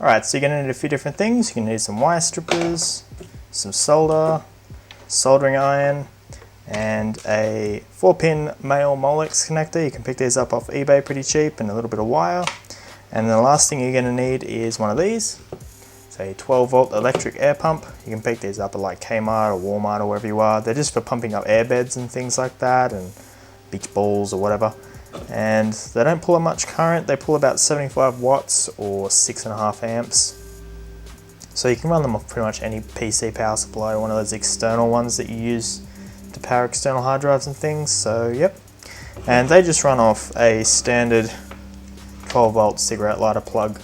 Alright, so you're going to need a few different things. You're going to need some wire strippers, some solder, soldering iron, and a 4-pin male Molex connector. You can pick these up off eBay pretty cheap, and a little bit of wire. And the last thing you're going to need is one of these. It's a 12-volt electric air pump. You can pick these up at like Kmart or Walmart or wherever you are. They're just for pumping up air beds and things like that, and beach balls or whatever. And they don't pull much current. They pull about 75 watts or 6.5 amps. So you can run them off pretty much any PC power supply, one of those external ones that you use to power external hard drives and things. So yep, and they just run off a standard 12-volt cigarette lighter plug,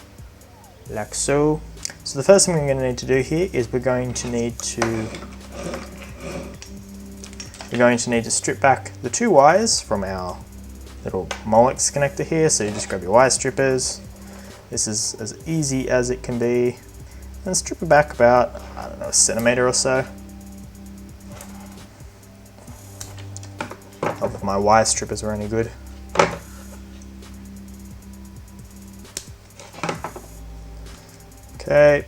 like so. So the first thing we're going to need to do here is we're going to need to strip back the 2 wires from our little Molex connector here. So you just grab your wire strippers. This is as easy as it can be, and strip it back about, I don't know, a centimeter or so. Hope if my wire strippers were any good. Okay,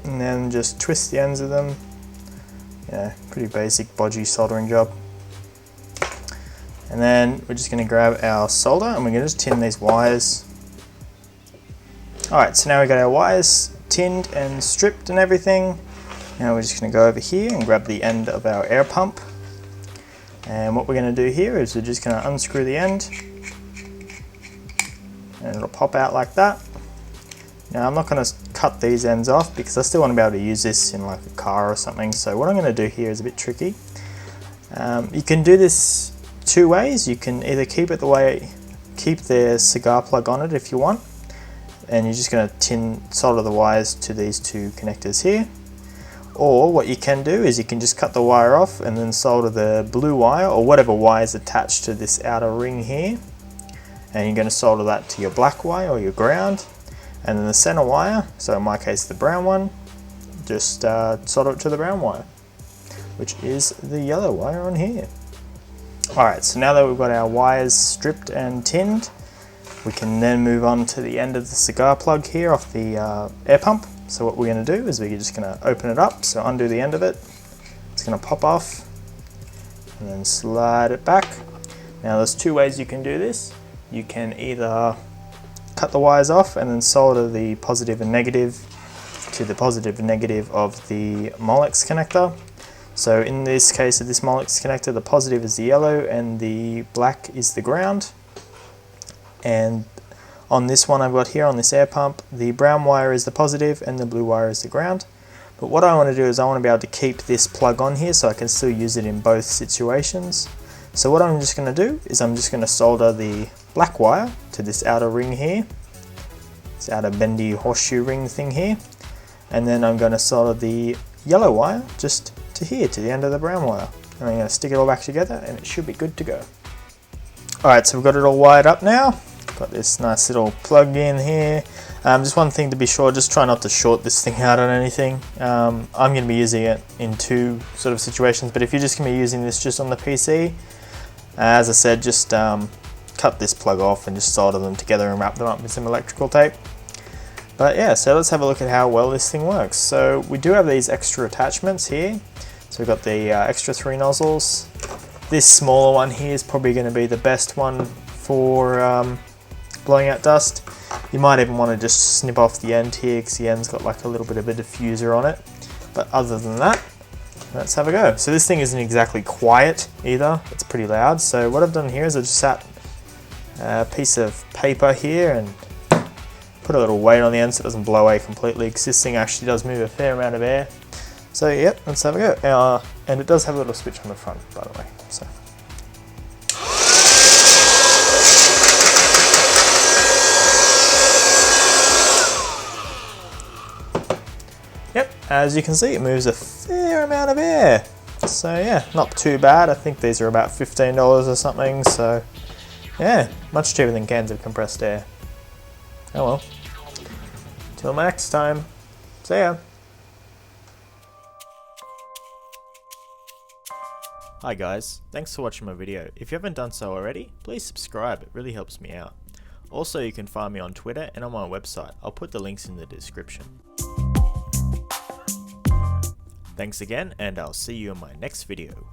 and then just twist the ends of them. Yeah, pretty basic bodgy soldering job. And then we're just going to grab our solder and we're going to just tin these wires. Alright, so now we've got our wires tinned and stripped and everything. Now we're just going to go over here and grab the end of our air pump. And what we're going to do here is we're just going to unscrew the end. And it'll pop out like that. Now I'm not going to cut these ends off because I still want to be able to use this in like a car or something. So what I'm going to do here is a bit tricky. You can do this 2 ways. You can either keep the cigar plug on it if you want, and you're just going to solder the wires to these 2 connectors here. Or what you can do is you can just cut the wire off and then solder the blue wire or whatever wire is attached to this outer ring here, and you're going to solder that to your black wire or your ground. And then the center wire, so in my case the brown one, just solder it to the brown wire, which is the yellow wire on here. Alright, so now that we've got our wires stripped and tinned, we can then move on to the end of the cigar plug here off the air pump. So what we're going to do is we're just going to open it up, so undo the end of it. It's going to pop off and then slide it back. Now there's 2 ways you can do this. You can either cut the wires off and then solder the positive and negative to the positive and negative of the Molex connector. So in this case of this Molex connector, the positive is the yellow and the black is the ground. And on this one I've got here, on this air pump, the brown wire is the positive and the blue wire is the ground. But what I want to do is I want to be able to keep this plug on here so I can still use it in both situations. So what I'm just going to do is I'm just going to solder the black wire to this outer ring here, this outer bendy horseshoe ring thing here, and then I'm going to solder the yellow wire just to here, to the end of the brown wire. And I'm going to stick it all back together and it should be good to go. Alright, so we've got it all wired up now. Got this nice little plug in here. Just one thing to be sure, just try not to short this thing out on anything. I'm going to be using it in 2 sort of situations, but if you're just going to be using this just on the PC, as I said, just cut this plug off and just solder them together and wrap them up with some electrical tape. But yeah, so let's have a look at how well this thing works. So we do have these extra attachments here. So we've got the extra 3 nozzles. This smaller one here is probably going to be the best one for blowing out dust. You might even want to just snip off the end here because the end's got like a little bit of a diffuser on it. But other than that, let's have a go. So this thing isn't exactly quiet either, it's pretty loud. So what I've done here is I just sat a piece of paper here and put a little weight on the end so it doesn't blow away completely, because this thing actually does move a fair amount of air. So yep, let's have a go. And it does have a little switch on the front, by the way. So. Yep, as you can see, it moves a fair amount of air. So yeah, not too bad. I think these are about $15 or something. So yeah, much cheaper than cans of compressed air. Oh well. Till next time. See ya. Hi guys, thanks for watching my video. If you haven't done so already, please subscribe, it really helps me out. Also, you can find me on Twitter and on my website. I'll put the links in the description. Thanks again, and I'll see you in my next video.